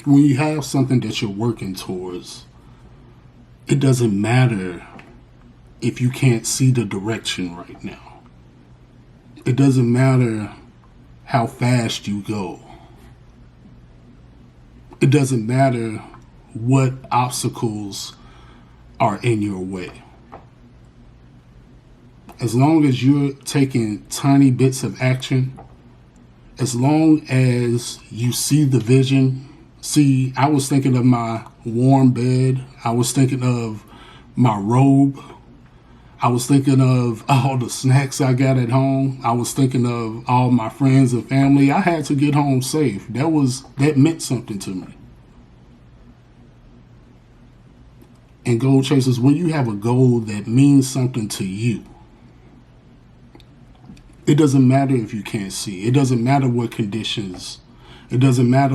When you have something that you're working towards, it doesn't matter if you can't see the direction right now. It doesn't matter how fast you go. It doesn't matter what obstacles are in your way. As long as you're taking tiny bits of action, as long as you see the vision. See, I was thinking of my warm bed. I was thinking of my robe. I was thinking of all the snacks I got at home. I was thinking of all my friends and family. I had to get home safe. That meant something to me. And goal chasers, when you have a goal that means something to you, it doesn't matter if you can't see. It doesn't matter what conditions. It doesn't matter